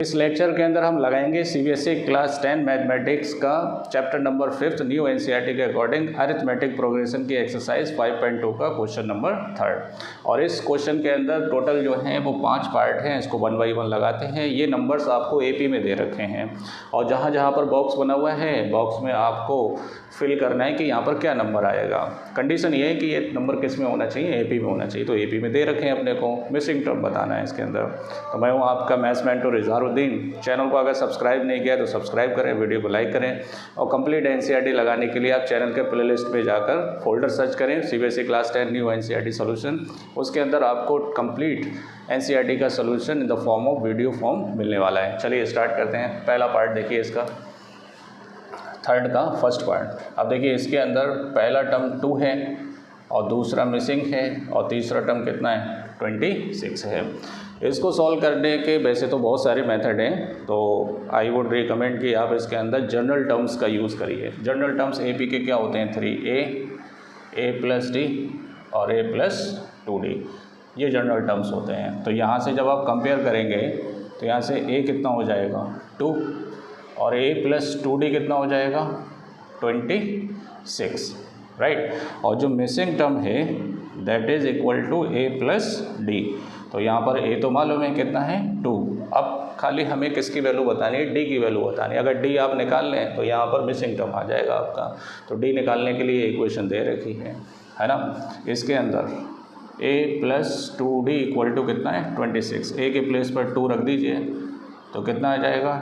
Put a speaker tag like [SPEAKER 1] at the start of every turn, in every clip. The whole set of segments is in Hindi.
[SPEAKER 1] इस लेक्चर के अंदर हम लगाएंगे सीबीएसई क्लास 10 मैथमेटिक्स का चैप्टर नंबर 5 न्यू एनसीईआरटी के अकॉर्डिंग अरिथमेटिक प्रोग्रेशन की एक्सरसाइज 5.2 का क्वेश्चन नंबर 3 और इस क्वेश्चन के अंदर टोटल जो हैं वो 5 पार्ट हैं। इसको 1 बाई 1 लगाते हैं। ये नंबर्स आपको एपी में दे रखे हैं और जहाँ जहाँ पर बॉक्स बना हुआ है बॉक्स में आपको फिल करना है कि यहाँ पर क्या नंबर आएगा। कंडीशन ये है कि ये नंबर किस में होना चाहिए, एपी में होना चाहिए। तो एपी में दे रखे हैं, अपने को मिसिंग टर्म बताना है इसके अंदर। तो मैं हूँ आपका मैथ्स मेंटर इजहारुद्दीन। चैनल को अगर सब्सक्राइब नहीं किया तो सब्सक्राइब करें, वीडियो को लाइक करें और कंप्लीट एनसीईआरटी लगाने के लिए आप चैनल के प्लेलिस्ट पे जाकर फोल्डर सर्च करें CBSE class 10 new NCERT solution. उसके अंदर आपको कंप्लीट एनसीईआरटी का solution in the form of video form मिलने वाला है। चलिए स्टार्ट करते हैं। पहला पार्ट देखिए इसका, थर्ड का फर्स्ट पार्ट। अब देखिए इसके अंदर पहला टर्म 2 है और दूसरा मिसिंग है और तीसरा टर्म कितना है 26 है। इसको सॉल्व करने के वैसे तो बहुत सारे मेथड हैं, तो आई वुड रिकमेंड कि आप इसके अंदर जनरल टर्म्स का यूज़ करिए। जनरल टर्म्स एपी के क्या होते हैं 3a, a प्लस डी और a प्लस 2d, ये जनरल टर्म्स होते हैं। तो यहाँ से जब आप कंपेयर करेंगे तो यहाँ से a कितना हो जाएगा 2 और a प्लस 2d कितना हो जाएगा 26, राइट। और जो मिसिंग टर्म है that is equal to a plus d. तो यहाँ पर a तो मालूम है कितना है 2। अब खाली हमें किसकी वैल्यू बतानी है, d की वैल्यू बतानी है। अगर d आप निकाल लें तो यहाँ पर मिसिंग टर्म आ जाएगा आपका। तो d निकालने के लिए इक्वेशन दे रखी है ना। इसके अंदर a plus 2d equal to कितना है 26। a के प्लेस पर 2 रख दीजिए तो कितना आ जाएगा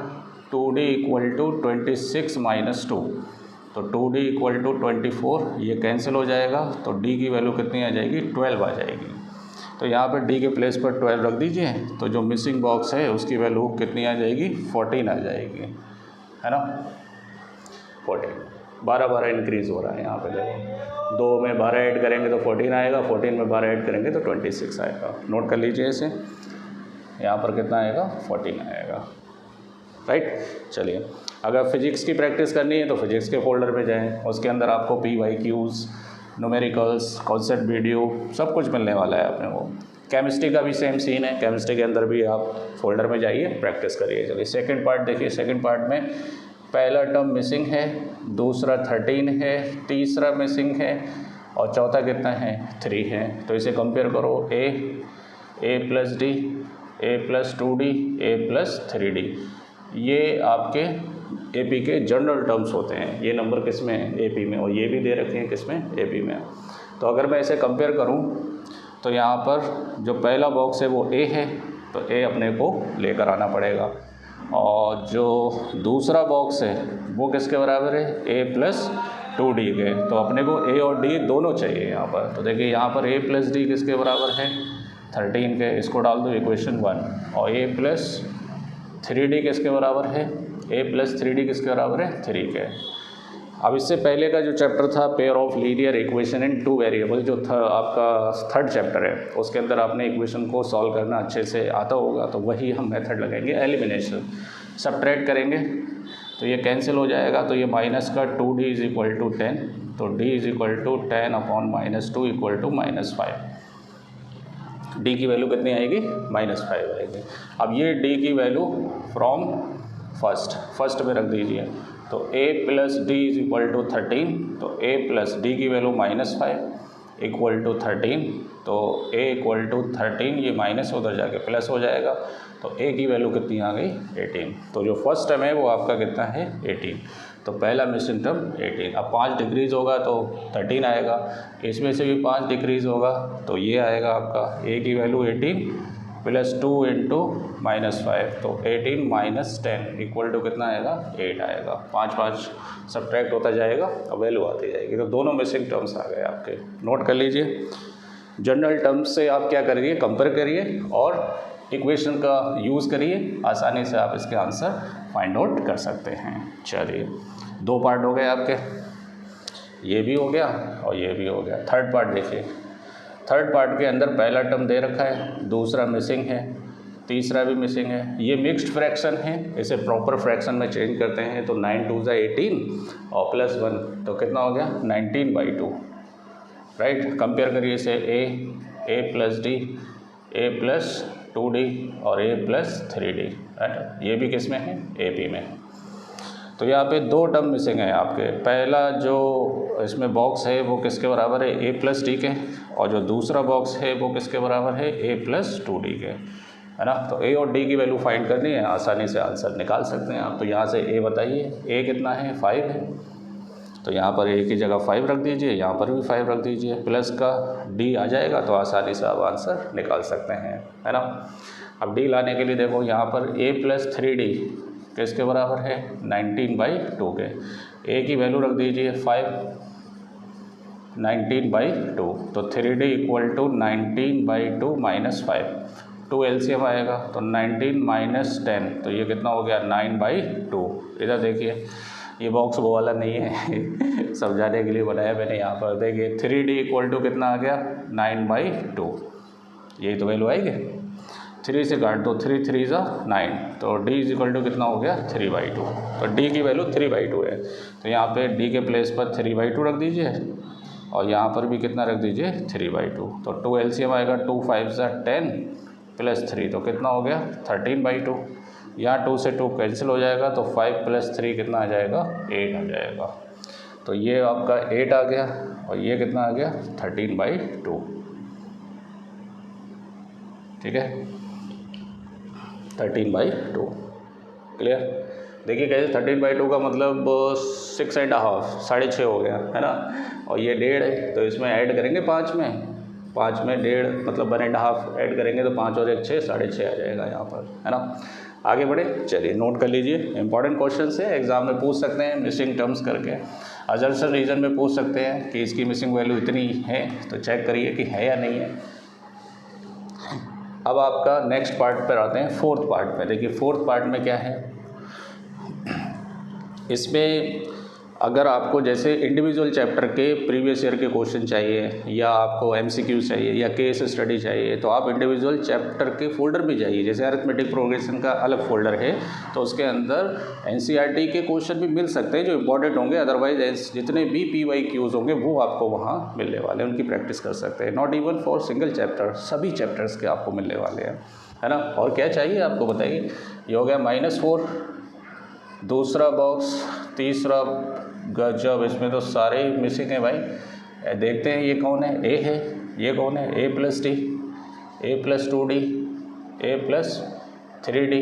[SPEAKER 1] 2d इक्वल टू 26 माइनस 2। तो 2d इक्वल टू 24, ये कैंसिल हो जाएगा। तो d की वैल्यू कितनी आ जाएगी 12 आ जाएगी। तो यहाँ पर d के प्लेस पर 12 रख दीजिए तो जो मिसिंग बॉक्स है उसकी वैल्यू कितनी आ जाएगी 14 आ जाएगी, है ना। 14 12 इंक्रीज़ हो रहा है यहाँ पे देखो। 2 में 12 ऐड करेंगे तो 14 आएगा, 14 में 12 ऐड करेंगे तो 26 आएगा। नोट कर लीजिए इसे। यहाँ पर कितना आएगा 14 आएगा, राइट। चलिए अगर फिजिक्स की प्रैक्टिस करनी है तो फिजिक्स के फोल्डर पे जाएं। उसके अंदर आपको PYQs, न्यूमेरिकल्स, कॉन्सेप्ट वीडियो सब कुछ मिलने वाला है अपने को। केमिस्ट्री का भी सेम सीन है, केमिस्ट्री के अंदर भी आप फोल्डर में जाइए, प्रैक्टिस करिए। चलिए सेकंड पार्ट देखिए। सेकंड पार्ट में पहला टर्म मिसिंग है, दूसरा 13 है, तीसरा मिसिंग है और चौथा कितना है 3 है। तो इसे कंपेयर करो a plus D, a plus 2d, a plus 3d। ये आपके एपी के जनरल टर्म्स होते हैं। ये नंबर किस में है एपी में, और ये भी दे रखे हैं किस में एपी में। तो अगर मैं इसे कंपेयर करूं तो यहाँ पर जो पहला बॉक्स है वो a है, तो a अपने को लेकर आना पड़ेगा। और जो दूसरा बॉक्स है वो किसके बराबर है a प्लस 2d के। तो अपने को a और d दोनों चाहिए यहाँ पर। तो देखिए यहाँ पर a प्लस डी किसके बराबर है 13 के। इसको डाल दो इक्वेशन 1। और a प्लस 3d किसके बराबर है, a प्लस 3d किसके बराबर है 3 के। अब इससे पहले का जो चैप्टर था pair of linear equation in 2 variable, जो था आपका थर्ड चैप्टर है, उसके अंदर आपने इक्वेशन को सॉल्व करना अच्छे से आता होगा। तो वही हम मेथड लगाएंगे एलिमिनेशन। सब्ट्रैक्ट करेंगे तो ये कैंसिल हो जाएगा। तो ये माइनस का 2d इज़ इक्वल टू 10, तो d is equal to 10 upon -2 equal to -5। d की वैल्यू कितनी आएगी -5 आएगी। अब ये d की वैल्यू फ्रॉम फर्स्ट में रख दीजिए। तो a plus d is equal to 13, तो a प्लस डी की वैल्यू -5 इक्वल टू 13। तो a इक्वल टू 13, ये माइनस उधर जाके प्लस हो जाएगा। तो a की वैल्यू कितनी आ गई 18। तो जो फर्स्ट टर्म है वो आपका कितना है 18। तो पहला मिसिंग टर्म 18। अब 5 डिक्रीज़ होगा तो 13 आएगा, इसमें से भी 5 डिक्रीज़ होगा तो ये आएगा आपका a की वैल्यू 18 प्लस 2 इंटू -5। तो 18 माइनस 10 इक्वल टू कितना आएगा 8 आएगा। 5 सब्ट्रैक्ट होता जाएगा और वैल्यू आती जाएगी। तो दोनों मिसिंग टर्म्स आ गए आपके। नोट कर लीजिए। जनरल टर्म्स से आप क्या करिए कंपेयर करिए और इक्वेशन का यूज़ करिए, आसानी से आप इसके आंसर फाइंड आउट कर सकते हैं। चलिए 2 पार्ट हो गए आपके, ये भी हो गया और ये भी हो गया। थर्ड पार्ट देखिए। थर्ड पार्ट के अंदर पहला टर्म दे रखा है, दूसरा मिसिंग है, तीसरा भी मिसिंग है। ये मिक्स्ड फ्रैक्शन है, इसे प्रॉपर फ्रैक्शन में चेंज करते हैं। तो 9 2 18 और प्लस 1 तो कितना हो गया 19/2, राइट। कंपेयर करिए इसे a plus D, a plus 2d और a प्लस 3d। राइट, ये भी किस में है, AP में। तो यहाँ पे दो टर्म मिसिंग है आपके। पहला जो इसमें बॉक्स है वो किसके बराबर है, A+D के, और जो दूसरा बॉक्स है वो किसके बराबर है, A+2D के, है ना। तो A और D की वैल्यू फाइंड करनी है, आसानी से आंसर निकाल सकते हैं आप। तो यहाँ से A बताइए, A कितना है, 5 है, तो यहाँ पर A की जगह 5 रख दीजिए, यहाँ पर भी 5 रख दीजिए, प्लस का D आ जाएगा, तो आसानी से आप आंसर निकाल सकते हैं, है ना। अब D लाने के लिए देखो यहाँ पर A+3D किसके बराबर है, 19/2 के। A की वैल्यू रख दीजिए 5, 19/2, तो 3D इक्वल टू 19/2 - 5, 2 LCM आएगा, तो 19 - 10, तो ये कितना हो गया, 9/2। इधर देखिए, ये बॉक्स वो वाला नहीं है समझाने के लिए बनाया मैंने। यहाँ पर देखिए 3D इक्वल टू कितना आ गया, 9/2, यही तो वैल्यू आएगी। 3 से काट दो, 3 3 ज़ा 9, तो D इज इक्वल टू कितना हो गया, 3/2। तो D की वैल्यू 3/2 है, तो यहाँ पे D के प्लेस पर 3/2 रख दीजिए, और यहाँ पर भी कितना रख दीजिए, 3/2। तो 2 LCM आएगा, 2 5 ज़ा 10 प्लस 3, तो कितना हो गया, 13/2। यहाँ 2 से 2 कैंसिल हो जाएगा, तो 5 + 3 कितना आ जाएगा, 8 आ जाएगा। तो ये आपका 8 आ गया, और ये कितना आ गया, 13/2, ठीक है, 13/2, क्लियर। देखिए कैसे 13/2 का मतलब 6.5, 6.5 हो गया, है ना, और ये 1.5 है, तो इसमें ऐड करेंगे 5 में 1.5 मतलब 1.5 ऐड करेंगे, तो 5 और 1 6, 6.5 आ जाएगा यहाँ पर, है ना। आगे बढ़े, चलिए नोट कर लीजिए, इंपॉर्टेंट क्वेश्चन है, एग्जाम में पूछ सकते हैं मिसिंग टर्म्स करके, अजर्शन रीजन में पूछ सकते हैं कि इसकी मिसिंग वैल्यू इतनी है, तो चेक करिए कि है या नहीं है। अब आपका नेक्स्ट पार्ट पर आते हैं, फोर्थ पार्ट में। देखिए फोर्थ पार्ट में क्या है, इसमें अगर आपको जैसे इंडिविजुअल चैप्टर के प्रीवियस ईयर के क्वेश्चन चाहिए, या आपको MCQ चाहिए, या केस स्टडी चाहिए, तो आप इंडिविजुअल चैप्टर के फोल्डर में जाइए। जैसे अरिथमेटिक प्रोग्रेशन का अलग फोल्डर है, तो उसके अंदर NCERT के क्वेश्चन भी मिल सकते हैं जो इंपॉर्टेंट होंगे, अदरवाइज जितने भी PYQs होंगे वो आपको वहाँ मिलने वाले हैं, उनकी प्रैक्टिस कर सकते हैं। Not even for single chapter, सभी चैप्टर्स के आपको मिलने वाले हैं, है ना। और क्या चाहिए आपको बताइए, ये हो गया -4, दूसरा बॉक्स, तीसरा गजब, इसमें तो सारे मिसिंग है भाई। देखते हैं ये कौन है, A है, ये कौन है, A+D, A+2D, A+3D,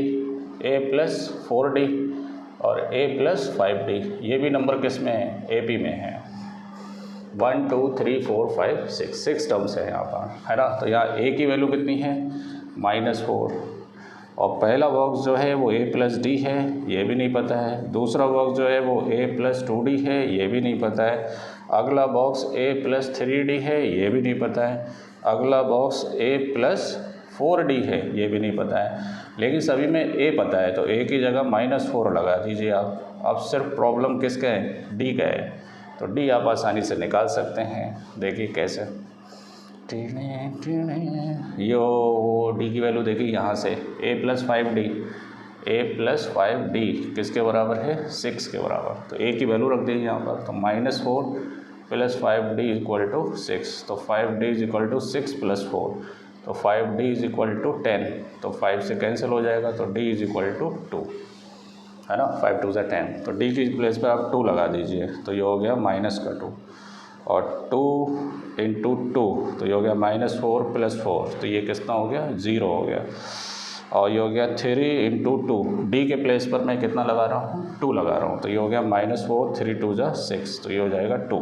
[SPEAKER 1] A+4D और A+5D। ये भी नंबर किस में है, AP में है। 1 2 3 4 5 6 टर्म्स है यहाँ पर, है ना। तो यहाँ A की वैल्यू कितनी है, -4, और पहला बॉक्स जो है वो A+D है, ये भी नहीं पता है। दूसरा बॉक्स जो है वो A+2D है, ये भी नहीं पता है। अगला बॉक्स A+3D है, ये भी नहीं पता है। अगला बॉक्स A+4D है, ये भी नहीं पता है। लेकिन सभी में A पता है, तो A की जगह -4 लगा दीजिए आप। अब सिर्फ प्रॉब्लम किसका है, D का है, तो D आप आसानी से निकाल सकते हैं। देखिए कैसे, यो D की वैल्यू देखिए यहाँ से, A+5D किसके बराबर है, 6 के बराबर। तो A की वैल्यू रख दीजिए यहाँ पर, तो -4 + 5D = 6, तो 5D = 6 + 4, तो 5D = 10, तो 5 से कैंसिल हो जाएगा, तो D = 2, है ना। 5 2 = 10, तो D की प्लेस पर आप 2 लगा दीजिए, तो ये हो गया -2, और 2 × 2, तो ये हो गया -4 + 4, तो ये कितना हो गया, 0 हो गया। और ये हो गया 3 × 2, D के प्लेस पर मैं कितना लगा रहा हूँ, 2 लगा रहा हूँ, तो ये हो गया -4, 3 2 = 6, तो ये हो जाएगा 2।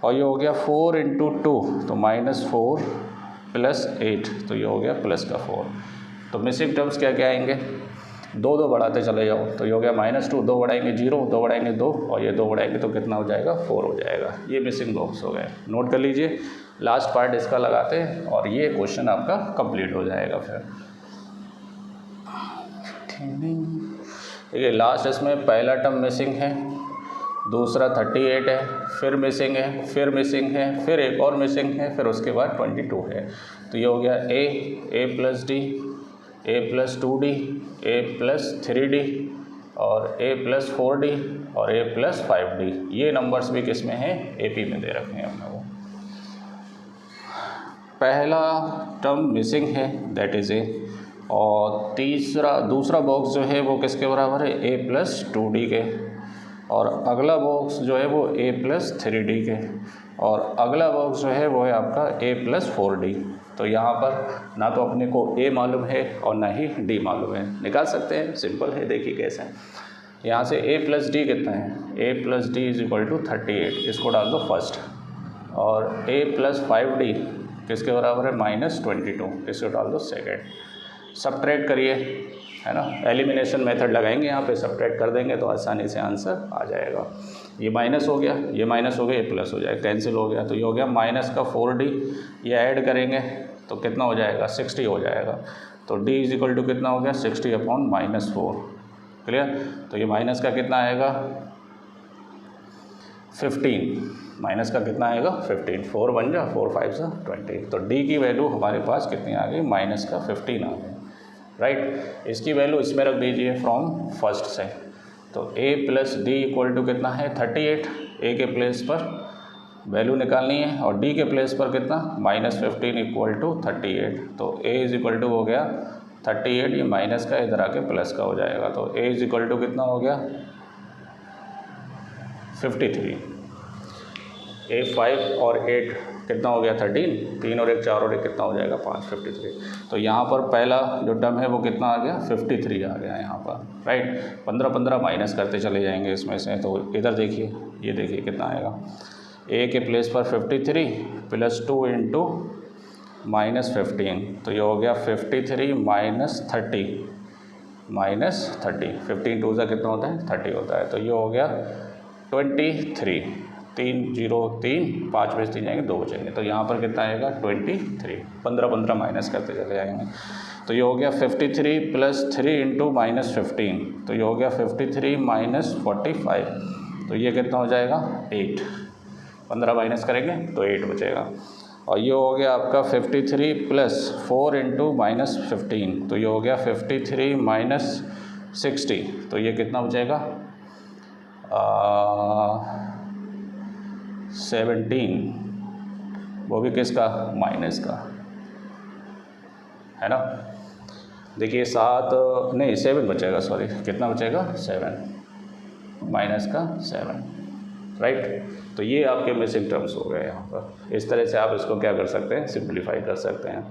[SPEAKER 1] और ये हो गया 4 × 2, तो -4 + 8, तो ये हो गया +4। तो मिसिंग टर्म्स क्या क्या आएंगे, 2 2 बढ़ाते चले जाओ, तो ये हो गया -2, 2 बढ़ाएंगे 0, 2 बढ़ाएंगे 2, और ये 2 बढ़ाएंगे तो कितना हो जाएगा, 4 हो जाएगा। ये मिसिंग बॉक्स हो गए, नोट कर लीजिए। लास्ट पार्ट इसका लगाते हैं, और ये क्वेश्चन आपका कंप्लीट हो जाएगा फिर। देखिए लास्ट इसमें पहला टर्म मिसिंग है, दूसरा 38 है, फिर मिसिंग है, फिर मिसिंग है, फिर एक और मिसिंग है, फिर उसके बाद 22 है। तो ये हो गया A+D, A+2D, A+3D और A+4D और A+5D। ये नंबर्स भी किस में हैं, AP में दे रखे हैं हमने। वो पहला टर्म मिसिंग है, दैट इज़ A। और दूसरा बॉक्स जो है वो किसके बराबर है, a प्लस 2d के, और अगला बॉक्स जो है वो a प्लस 3d के, और अगला बॉक्स जो है वो है आपका a प्लस 4d। तो यहाँ पर ना तो अपने को a मालूम है और ना ही d मालूम है, निकाल सकते हैं, सिंपल है। देखिए कैसे है, यहाँ से a प्लस डी कितना है, a plus d is equal to 38, इसको डाल दो फर्स्ट, और a प्लस 5d किसके बराबर है, -22, इसको डाल दो सेकेंड। सब्ट्रैक्ट करिए, है ना, एलिमिनेशन मेथड लगाएंगे यहाँ पे, सब्ट्रैक्ट कर देंगे तो आसानी से आंसर आ जाएगा। ये माइनस हो गया, ये माइनस हो गया, ये प्लस हो जाएगा, कैंसिल हो गया, तो ये हो गया माइनस का 4d, ये ऐड करेंगे तो कितना हो जाएगा, 60 हो जाएगा। तो d इज इक्वल टू कितना हो गया, 60 अपॉन -4, क्लियर। तो ये माइनस का कितना आएगा, 15, माइनस का कितना आएगा 15, 4 बन जा 4 5 जा 20। तो d की वैल्यू हमारे पास कितनी आ गई, माइनस का 15 आ गई, राइट। इसकी वैल्यू इसमें रख दीजिए फ्रॉम फर्स्ट से। तो a plus d equal to कितना है 38, a के प्लेस पर वैल्यू निकालनी है, और d के प्लेस पर कितना -15 इक्वल टू 38। तो a इज इक्वल टू हो गया 38, ये माइनस का इधर आके प्लस का हो जाएगा। तो a इज इक्वल टू कितना हो गया 53, a 5 और 8 कितना हो गया 13, 3 और 1 4 और 1 कितना हो जाएगा 5, 53। तो यहाँ पर पहला जो टर्म है वो कितना आ गया 53 आ गया यहाँ पर, राइट। 15 15 माइनस करते चले जाएंगे इसमें से। तो इधर देखिए, ये देखिए कितना आएगा, a के प्लेस पर 53 प्लस 2 इंटू -15, तो ये हो गया 53 -30, 15 2 सा कितना होता है 30 होता है। तो ये हो गया 23, 3 0 3 5 बचते जाएंगे, 2 बचेंगे, तो यहाँ पर कितना आएगा 23, 15 15 माइनस करते चले जाएंगे। तो ये हो गया 53 प्लस 3 इंटू -15, तो ये हो गया 53 -45, तो ये कितना हो जाएगा 8, 15 माइनस करेंगे तो 8 बचेगा। और ये हो गया आपका 53 प्लस 4 इंटू -15, तो ये हो गया 53 -60, तो ये कितना बचेगा 17, वो भी किसका माइनस का, है ना। देखिए 7 बचेगा, सॉरी कितना बचेगा 7, माइनस का 7, राइट। तो ये आपके मिसिंग टर्म्स हो गए यहाँ पर। इस तरह से आप इसको क्या कर सकते हैं, सिंप्लीफाई कर सकते हैं।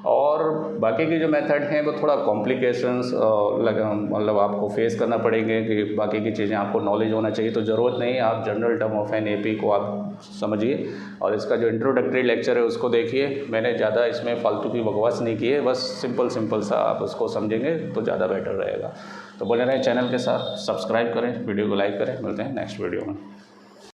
[SPEAKER 1] और बाकी के जो मेथड हैं वो थोड़ा कॉम्प्लिकेशंस मतलब आपको फेस करना पड़ेंगे, कि बाकी की चीज़ें आपको नॉलेज होना चाहिए। तो ज़रूरत नहीं, आप general term of an AP को आप समझिए, और इसका जो इंट्रोडक्टरी लेक्चर है उसको देखिए। मैंने ज़्यादा इसमें फालतू की बकवास नहीं की है, बस सिंपल सा आप उसको समझेंगे तो ज़्यादा बेटर रहेगा। तो बने रहें चैनल के साथ, सब्सक्राइब करें, वीडियो को लाइक करें। मिलते हैं नेक्स्ट वीडियो में।